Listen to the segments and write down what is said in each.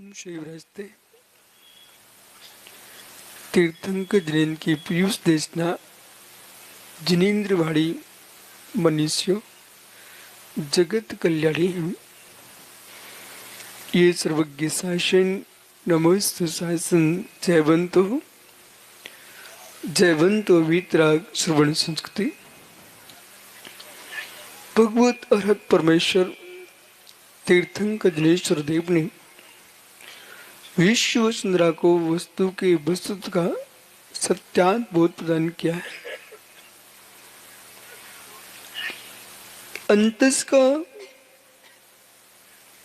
ओम श्री व्रस्ते तीर्थंकर जैन की पीयूष देशना जिनेन्द्रवाड़ी मनुष्यों जगत कल्याणी हम ये सर्वज्ञ शासन नमोस्तु शासन जयवंतो वीतराग श्रवण संस्कृति भगवत अरहत परमेश्वर तीर्थंकर जनेश्वर देव ने विश्व सुंदरा को वस्तु के वस्तुत्व का सत्यान्त बोध प्रदान किया है। अंतस का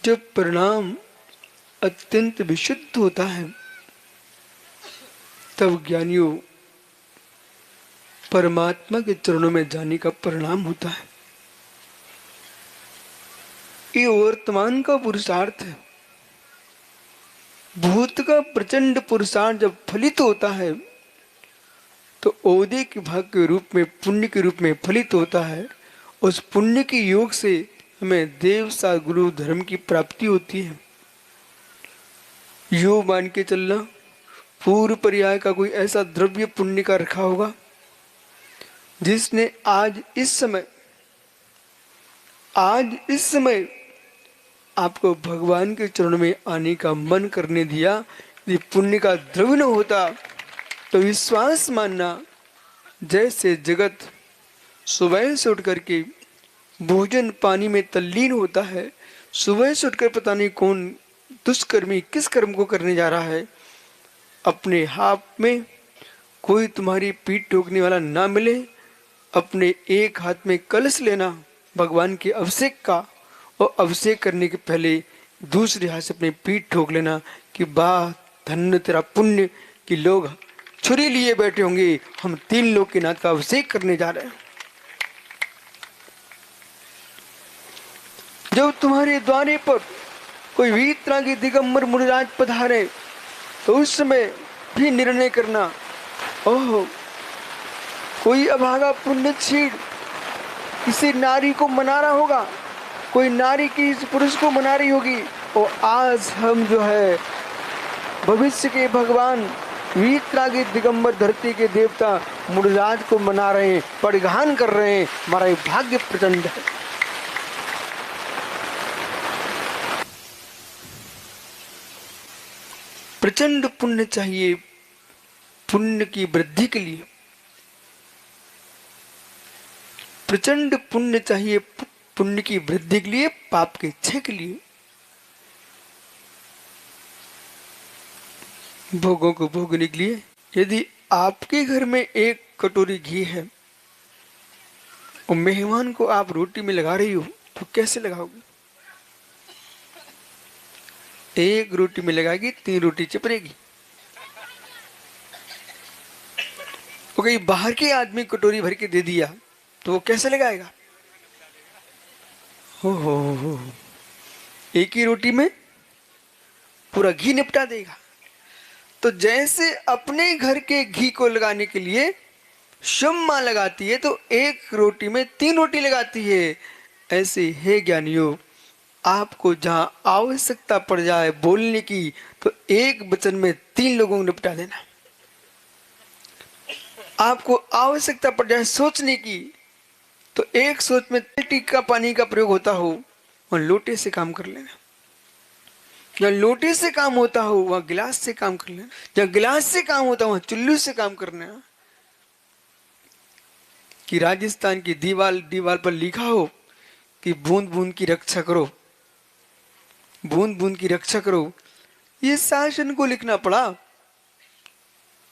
जब परिणाम अत्यंत विशुद्ध होता है तब ज्ञानियों परमात्मा के चरणों में जाने का परिणाम होता है। ये वर्तमान का पुरुषार्थ है। भूत का प्रचंड पुरुषार्थ जब फलित होता है तो औदे के भाग के रूप में पुण्य के रूप में फलित होता है। उस पुण्य के योग से हमें देव सा गुरु धर्म की प्राप्ति होती है। यो मान के चलना पूर्व पर्याय का कोई ऐसा द्रव्य पुण्य का रखा होगा जिसने आज इस समय आपको भगवान के चरणों में आने का मन करने दिया। यदि पुण्य का द्रव्य न होता तो विश्वास मानना जैसे जगत सुबह से उठ करके भोजन पानी में तल्लीन होता है, सुबह से उठकर पता नहीं कौन दुष्कर्मी किस कर्म को करने जा रहा है, अपने हाथ में कोई तुम्हारी पीठ ठोकने वाला ना मिले, अपने एक हाथ में कलश लेना भगवान के अभिषेक का और अभिषेक करने के पहले दूसरे हाथ से अपनी पीठ ठोक लेना कि वाह धन्य तेरा पुण्य कि लोग छुरी लिए बैठे होंगे, हम 3 लोग के नाथ का अभिषेक करने जा रहे हैं। जब तुम्हारे द्वारे पर कोई वीतरागी दिगंबर मुनिराज पधारे तो उस समय भी निर्णय करना, ओह कोई अभागा पुण्यशील किसी नारी को मना रहा होगा, कोई नारी किसी पुरुष को मना रही होगी, और आज हम जो है भविष्य के भगवान वीतरागी दिगंबर धरती के देवता मुनिराज को मना रहे हैं, परिधान कर रहे हैं। हमारा ये भाग्य प्रचंड है। प्रचंड पुण्य चाहिए पुण्य की वृद्धि के लिए, प्रचंड पुण्य चाहिए पुण्य की वृद्धि के लिए, पाप के क्षय के लिए। भोगों को भोगने के लिए यदि आपके घर में 1 कटोरी घी है और मेहमान को आप रोटी में लगा रही हो तो कैसे लगाओगे? 1 रोटी में लगाएगी 3 रोटी चिपरेगी। तो कहीं बाहर के आदमी कटोरी भर के दे दिया तो वो कैसे लगाएगा? हो एक ही रोटी में पूरा घी निपटा देगा। तो जैसे अपने घर के घी को लगाने के लिए शुभ मां लगाती है तो 1 रोटी में 3 रोटी लगाती है, ऐसे है ज्ञानियों आपको जहां आवश्यकता पड़ जाए बोलने की तो 1 वचन में 3 लोगों को निपटा देना। आपको आवश्यकता पड़ जाए सोचने की तो 1 सोच में टीक का पानी का प्रयोग होता हो वहां लोटे से काम कर लेना, जहाँ लोटे से काम होता हो वहां गिलास से काम कर लेना, जहाँ गिलास से काम होता हो वहां चुल्लू से काम करना। कि राजस्थान की दीवार पर लिखा हो कि बूंद बूंद की रक्षा करो, बूंद बूंद की रक्षा करो। ये शासन को लिखना पड़ा,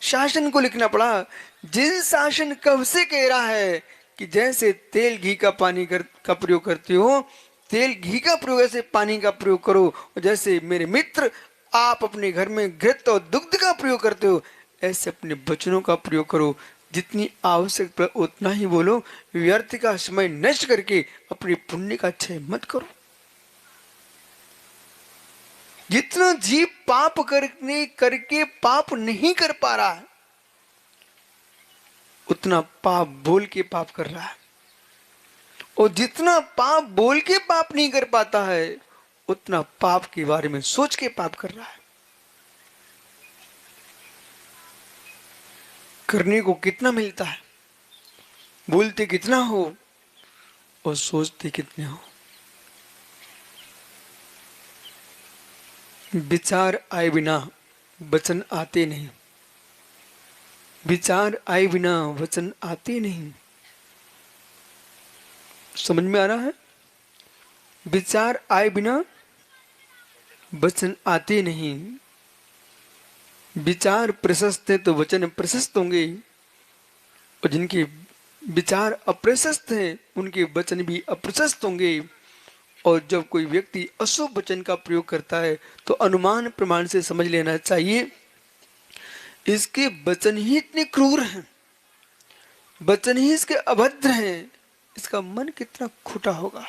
शासन को लिखना पड़ा। जिन शासन कब से कह रहा है कि जैसे तेल घी का पानी का प्रयोग करते हो, तेल घी का प्रयोग ऐसे पानी का प्रयोग करो, और जैसे मेरे मित्र आप अपने घर में घृत और दुग्ध का प्रयोग करते हो ऐसे अपने वचनों का प्रयोग करो। जितनी आवश्यक उतना ही बोलो, व्यर्थ का समय नष्ट करके अपने पुण्य का क्षय मत करो। जितना जीव पाप करके पाप नहीं कर पा रहा है उतना पाप बोल के पाप कर रहा है, और जितना पाप बोल के पाप नहीं कर पाता है उतना पाप के बारे में सोच के पाप कर रहा है। करने को कितना मिलता है, बोलते कितना हो और सोचते कितने हो। विचार आए बिना वचन आते नहीं, विचार आए बिना वचन आते नहीं। समझ में आ रहा है? विचार आए बिना वचन आते नहीं। विचार प्रशस्त है तो वचन प्रशस्त होंगे, और जिनके विचार अप्रशस्त हैं उनके वचन भी अप्रशस्त होंगे। और जब कोई व्यक्ति अशुभ वचन का प्रयोग करता है तो अनुमान प्रमाण से समझ लेना चाहिए इसके वचन ही इतने क्रूर हैं, वचन ही इसके अभद्र हैं, इसका मन कितना खोटा होगा।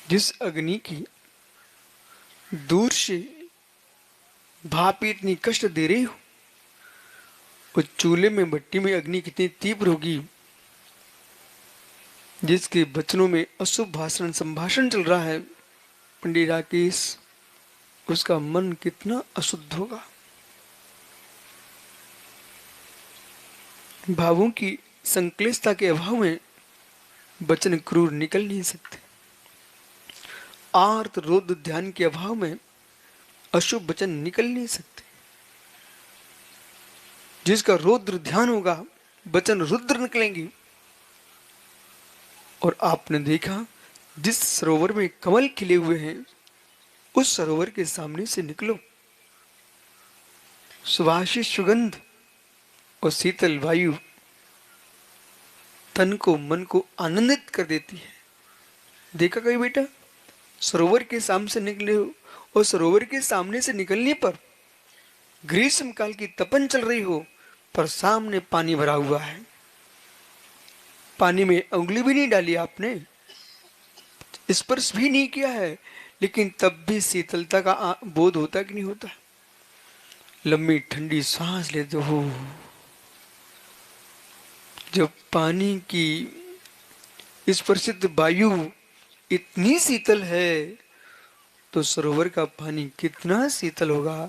जिस अग्नि की दूर से भाप इतनी कष्ट दे रही हो, उस चूल्हे में भट्टी में अग्नि कितनी तीव्र होगी। जिसके वचनों में अशुभ भाषण संभाषण चल रहा है पंडित राकेश, उसका मन कितना अशुद्ध होगा। भावों की संक्लिष्टता के अभाव में वचन क्रूर निकल नहीं सकते। आर्त रोध ध्यान के अभाव में अशुभ वचन निकल नहीं सकते। जिसका रौद्र ध्यान होगा वचन रुद्र निकलेंगे। और आपने देखा जिस सरोवर में कमल खिले हुए हैं उस सरोवर के सामने से निकलो, सुवासित सुगंध और शीतल वायु तन को मन को आनंदित कर देती है। देखा कहीं बेटा, सरोवर के सामने से निकले हो और सरोवर के सामने से निकलने पर ग्रीष्म काल की तपन चल रही हो पर सामने पानी भरा हुआ है, पानी में उंगली भी नहीं डाली आपने, स्पर्श भी नहीं किया है, लेकिन तब भी शीतलता का बोध होता कि नहीं होता? लंबी ठंडी सांस लेते हो, जब पानी की स्पर्शित वायु इतनी शीतल है तो सरोवर का पानी कितना शीतल होगा।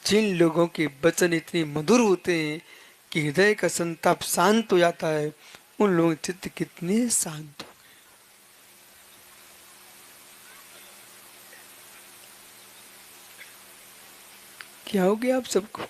जिन लोगों के वचन इतने मधुर होते हैं कि हृदय का संताप शांत हो जाता है, उन लोगों के चित्त कितने शांत हो। क्या हो गया आप सबको?